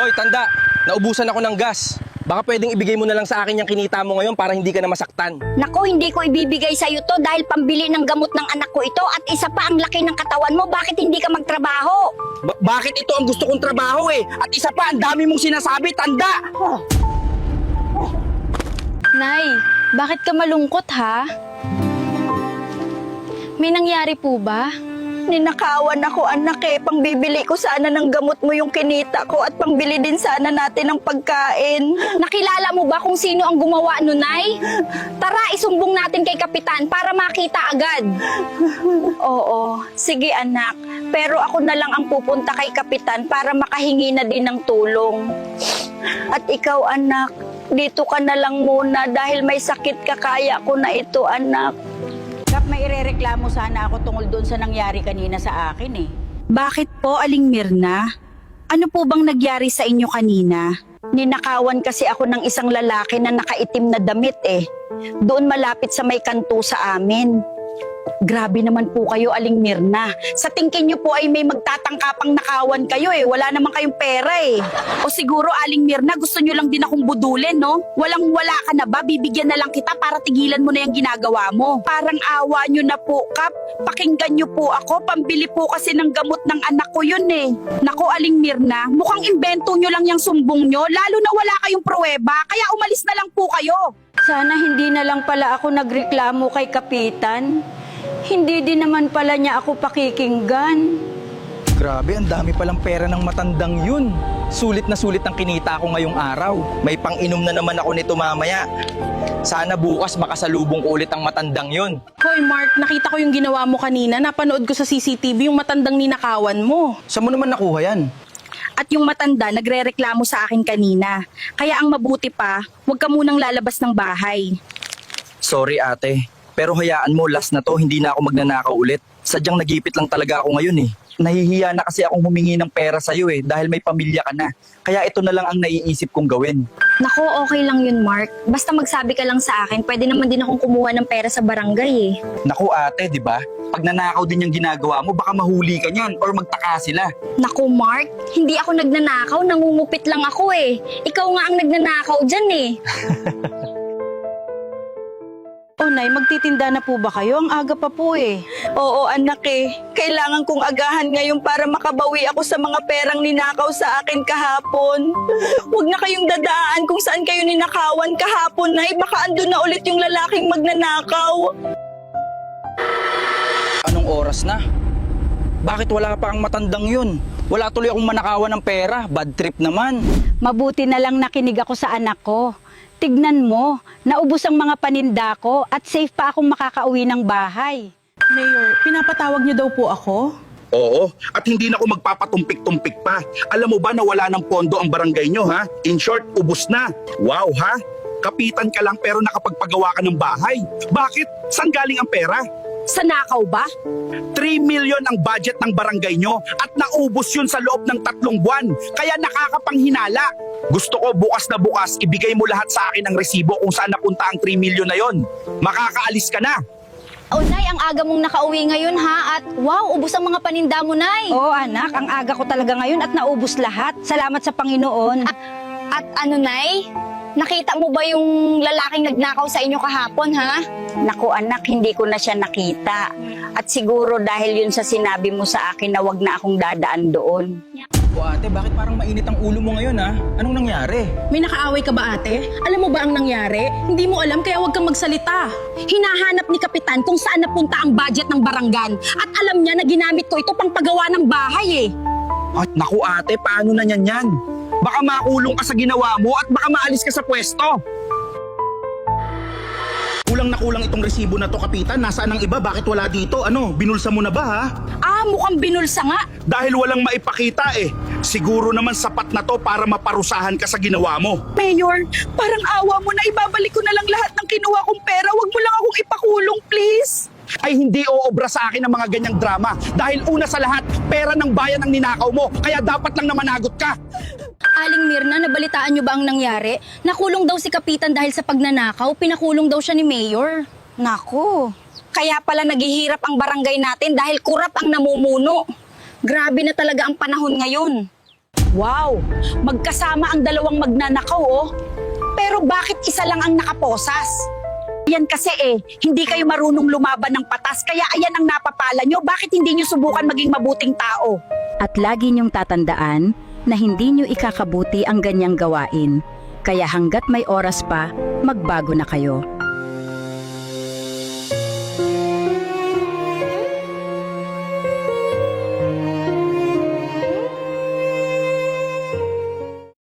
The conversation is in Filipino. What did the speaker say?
Hoy, tanda! Naubusan ako ng gas. Baka pwedeng ibigay mo na lang sa akin yung kinita mo ngayon para hindi ka na masaktan. Naku, hindi ko ibibigay sa'yo to dahil pambili ng gamot ng anak ko ito at isa pa ang laki ng katawan mo. Bakit hindi ka magtrabaho? Bakit ito ang gusto kong trabaho eh? At isa pa, ang dami mong sinasabi, tanda! Nay, bakit ka malungkot ha? May nangyari po ba? Ninakawan ako anak eh. Pangbibili ko sana ng gamot mo yung kinita ko at pangbili din sana natin ng pagkain. Nakilala mo ba kung sino ang gumawa nun, Nay? Tara, isumbong natin kay Kapitan para makita agad. Oo, sige anak. Pero ako na lang ang pupunta kay Kapitan para makahingi na din ng tulong. At ikaw anak, dito ka na lang muna dahil may sakit ka, kaya ko na ito anak. Kap, may irereklamo sana ako tungkol doon sa nangyari kanina sa akin eh. Bakit po, Aling Mirna? Ano po bang nagyari sa inyo kanina? Ninakawan kasi ako ng isang lalaki na nakaitim na damit eh. Doon malapit sa may kanto sa amin. Grabe naman po kayo, Aling Mirna. Sa tingin niyo po ay may magtatangkapang nakawan kayo eh. Wala naman kayong pera eh. O siguro, Aling Mirna, gusto niyo lang din akong budulin, no? Walang-wala ka na ba? Bibigyan na lang kita para tigilan mo na yung ginagawa mo. Parang awa niyo na po, Kap. Pakinggan niyo po ako. Pambili po kasi ng gamot ng anak ko yun eh. Nako, Aling Mirna, mukhang imbento niyo lang yung sumbong niyo, lalo na wala kayong pruweba. Kaya umalis na lang po kayo. Sana hindi na lang pala ako nagreklamo kay Kapitan. Hindi din naman pala niya ako pakikinggan. Grabe, ang dami palang pera ng matandang yun. Sulit na sulit ang kinita ko ngayong araw. May pang-inom na naman ako nito mamaya. Sana bukas makasalubong ko ulit ang matandang yun. Hoy Mark, nakita ko yung ginawa mo kanina. Napanood ko sa CCTV yung matandang ninakawan mo. Saan mo naman nakuha yan? At yung matanda nagrereklamo sa akin kanina. Kaya ang mabuti pa, huwag ka munang lalabas ng bahay. Sorry ate, pero hayaan mo, last na to, hindi na ako magnanakaw ulit. Sadyang nagipit lang talaga ako ngayon eh. Nahihiya na kasi akong humingi ng pera sa'yo eh, dahil may pamilya ka na. Kaya ito na lang ang naiisip kong gawin. Naku, okay lang yun, Mark. Basta magsabi ka lang sa akin, pwede naman din akong kumuha ng pera sa barangay eh. Naku ate, di ba? Pag nanakaw din yung ginagawa mo, baka mahuli ka niyan or magtaka sila. Naku, Mark, hindi ako nagnanakaw, nangungupit lang ako eh. Ikaw nga ang nagnanakaw dyan eh. O Nay, magtitinda na po ba kayo? Ang aga pa po eh. Oo anak eh, kailangan kong agahan ngayon para makabawi ako sa mga perang ninakaw sa akin kahapon. Huwag na kayong dadaan kung saan kayo ninakawan kahapon na baka andun na ulit yung lalaking magnanakaw. Anong oras na? Bakit wala pa ang matandang yun? Wala tuloy akong manakawan ng pera, bad trip naman. Mabuti na lang nakinig ako sa anak ko. Tignan mo, naubos ang mga paninda ko at safe pa akong makakauwi ng bahay. Mayor, pinapatawag niyo daw po ako? Oo, at hindi na ako magpapatumpik-tumpik pa. Alam mo ba na wala ng pondo ang barangay nyo, ha? In short, ubos na. Wow, ha? Kapitan ka lang pero nakapagpagawa ka ng bahay. Bakit? Saan galing ang pera? Sa nakaw ba? 3 million ang budget ng barangay nyo at naubos yun sa loob ng 3 buwan. Kaya nakakapanghinala. Gusto ko bukas na bukas ibigay mo lahat sa akin ang resibo kung saan napunta ang 3 million na yon. Makakaalis ka na. O Nay, ang aga mong nakauwi ngayon ha, at wow, ubos ang mga paninda mo, Nay. Oo anak, ang aga ko talaga ngayon at naubos lahat. Salamat sa Panginoon. At ano, Nay? Nakita mo ba yung lalaking nagnakaw sa inyo kahapon, ha? Naku anak, hindi ko na siya nakita. At siguro dahil yun sa sinabi mo sa akin na wag na akong dadaan doon. O ate, bakit parang mainit ang ulo mo ngayon ha? Anong nangyari? May nakaaway ka ba ate? Alam mo ba ang nangyari? Hindi mo alam kaya huwag kang magsalita. Hinahanap ni Kapitan kung saan napunta ang budget ng barangay. At alam niya na ginamit ko ito pang paggawa ng bahay eh. At naku ate, paano na yan? Baka makulong ka sa ginawa mo at baka maalis ka sa pwesto. Kulang na kulang itong resibo na to, Kapitan. Nasaan ang iba? Bakit wala dito? Ano, binulsa mo na ba ha? Mukhang binulsa nga. Dahil walang maipakita eh. Siguro naman sapat na to para maparusahan ka sa ginawa mo. Mayor, parang awa mo na ibabalik ko na lang lahat ng kinuha kong pera. Huwag mo lang akong ipakulong, please. Ay hindi oobra sa akin ang mga ganyang drama. Dahil una sa lahat, pera ng bayan ang ninakaw mo. Kaya dapat lang na managot ka. Aling Mirna, nabalitaan niyo ba ang nangyari? Nakulong daw si Kapitan dahil sa pagnanakaw, pinakulong daw siya ni Mayor. Naku, kaya pala naghihirap ang barangay natin dahil kurap ang namumuno. Grabe na talaga ang panahon ngayon. Wow, magkasama ang dalawang magnanakaw oh. Pero bakit isa lang ang nakaposas? Yan kasi hindi kayo marunong lumaban ng patas, kaya ayan ang napapala nyo. Bakit hindi nyo subukan maging mabuting tao? At lagi niyong tatandaan na hindi niyo ikakabuti ang ganyang gawain. Kaya hanggat may oras pa, magbago na kayo.